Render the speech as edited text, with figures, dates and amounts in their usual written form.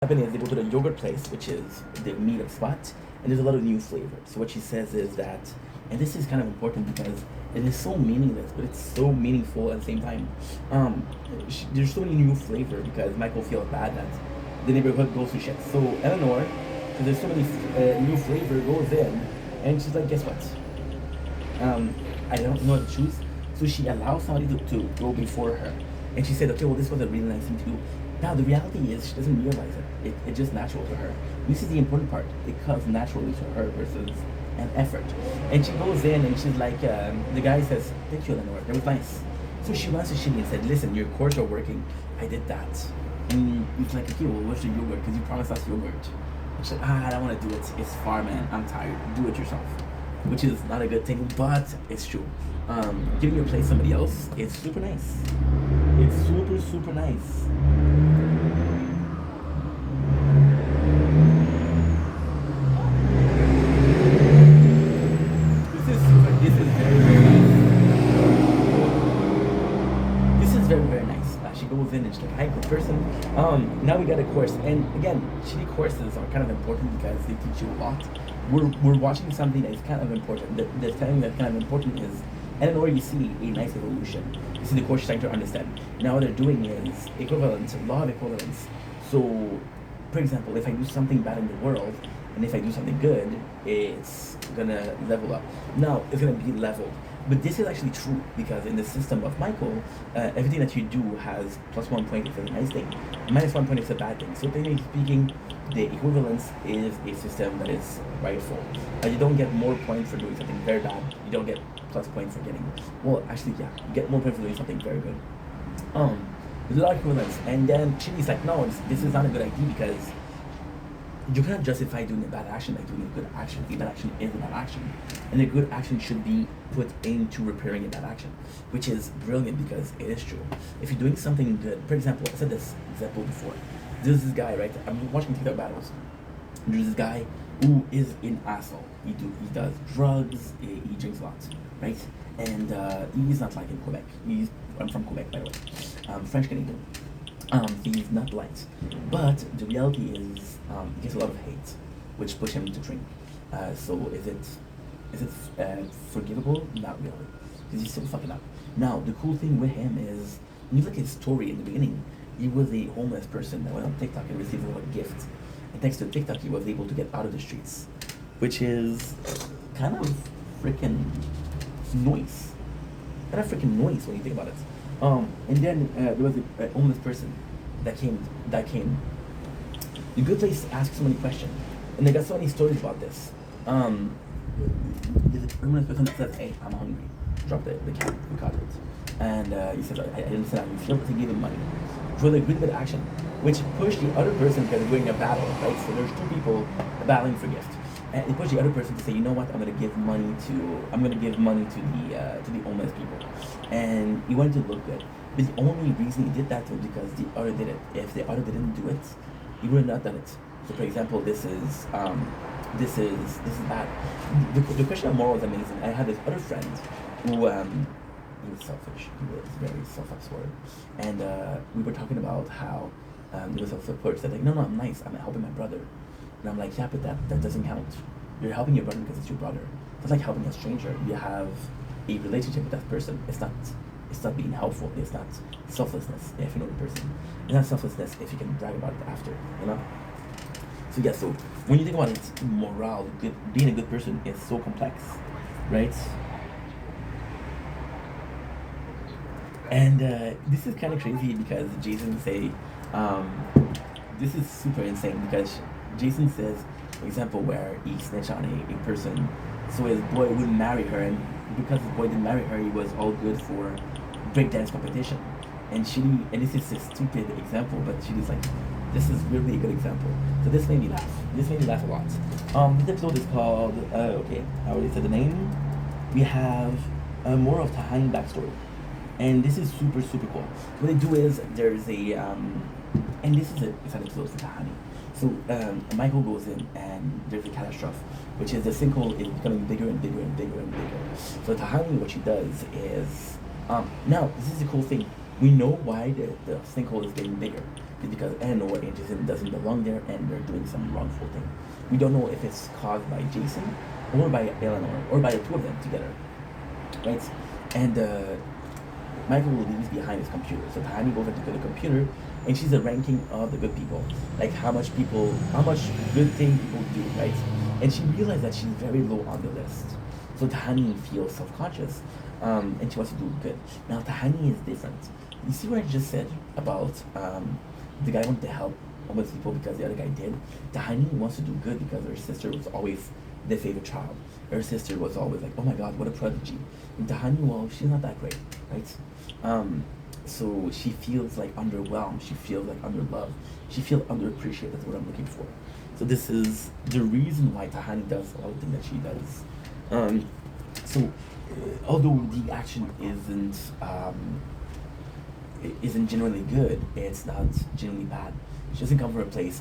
happening is they go to the yogurt place, which is the meetup spot, and there's a lot of new flavors. So what she says is that, and this is kind of important because it is so meaningless, but it's so meaningful at the same time. Um, there's so many new flavor because Michael feels bad that the neighborhood goes to shit. So Eleanor, because there's so many new flavor, goes in, and she's like, guess what? I don't know how to choose. So she allows somebody to go before her. And she said, okay, well, this was a really nice thing to do. Now, the reality is she doesn't realize it. It's just natural to her. This is the important part. It comes naturally to her versus an effort. And she goes in and she's like, the guy says, thank you, Eleanor. That was nice. So she runs to Shinny and said, listen, your course are working. I did that. And he's like, okay, well, what's the yogurt? Because you promised us yogurt. And she's like, I don't want to do it. It's far, man. I'm tired. Do it yourself, which is not a good thing, but it's true. Giving your place to somebody else, it's super nice. It's super, super nice. This is very, very nice. This is very, very nice. She goes in and she's like, hi, good person. Now we got a course. And again, shitty courses are kind of important because they teach you a lot. We're watching something that is kind of important. The thing that's kind of important is, and in order you see a nice evolution. You see the course trying to understand. Now what they're doing is equivalence, law of equivalence. So, for example, if I do something bad in the world, and if I do something good, it's gonna level up. Now, it's gonna be leveled. But this is actually true because in the system of Michael, everything that you do has plus 1 point if it's a nice thing, minus 1 point if it's a bad thing. So technically speaking, the equivalence is a system that is rightful. You don't get more points for doing something very bad. You don't get plus points for getting, well, actually, yeah, you get more points for doing something very good. There's a lot of equivalence. And then Chili's like, no, this is not a good idea because you cannot justify doing a bad action by doing a good action. A bad action is a bad action. And a good action should be put into repairing a bad action, which is brilliant because it is true. If you're doing something good, for example, I said this example before. There's this guy, right? I'm watching TikTok battles. There's this guy who is an asshole. He does drugs, he drinks a lot, right? And he's not like in Quebec. I'm from Quebec, by the way. French Canadian. He's not light. But the reality is, he gets a lot of hate, which push him to drink. So is it forgivable? Not really, because he's still fucking up. Now, the cool thing with him is, when you look at his story in the beginning, he was a homeless person that went on TikTok and received a lot of gifts. And thanks to TikTok, he was able to get out of the streets, which is kind of freaking noise. Kind of freaking noise when you think about it. And then there was a homeless person that came. The good place to ask so many questions, and they got so many stories about this. There's a homeless person that says, "Hey, I'm hungry." Drop the can. We got it. And he said, "I understand how you feel." So he gave him money for the good bit of action, which pushed the other person because they're doing a battle, right? So there's two people battling for gift. And it pushed the other person to say, you know what, I'm gonna give money to the homeless people. And he wanted to look good. But the only reason he did that was because the other did it. If the other didn't do it, he would have not done it. So for example, this is bad. The question of moral is amazing. I had this other friend who he was selfish. He was very self-absorbed. And we were talking about how there was also a person that like, no, I'm nice. I'm helping my brother. And I'm like, yeah, but that doesn't count. You're helping your brother because it's your brother. It's like helping a stranger. You have a relationship with that person. It's not being helpful. It's not selflessness if you know the person. It's not selflessness if you can brag about it after, you know? So yeah, so when you think about it, morale, being a good person is so complex, right? And this is kind of crazy because Jason say, this is super insane because Jason says, for example, where he snitched on a person, so his boy wouldn't marry her, and because his boy didn't marry her, he was all good for breakdance competition. And this is a stupid example, but she was like, this is really a good example. So this made me laugh. This made me laugh a lot. This episode is called, okay, I already said the name. We have more of Tahani backstory. And this is super, super cool. What they do is, there's a, and this is it's an episode for Tahani. So Michael goes in and there's a catastrophe, which is the sinkhole is becoming bigger and bigger and bigger and bigger. So Tahani, what she does is, now this is the cool thing. We know why the sinkhole is getting bigger. is because Eleanor and Jason doesn't belong there and they're doing some wrongful thing. We don't know if it's caused by Jason or by Eleanor or by the two of them together, right? And Michael leaves behind his computer. So Tahani goes into the computer, and she's the ranking of the good people, like how much good thing people do, right? And she realized that she's very low on the list. So Tahani feels self-conscious, and she wants to do good. Now Tahani is different. You see what I just said about the guy wanted to help homeless people because the other guy did. Tahani wants to do good because her sister was always their favorite child. Her sister was always like, oh my god, what a prodigy. And Tahani, well, she's not that great, right? So she feels like underwhelmed. She feels like underloved. She feels underappreciated. That's what I'm looking for. So this is the reason why Tahani does all the things that she does. Although the action isn't generally good, it's not generally bad. She doesn't come from a place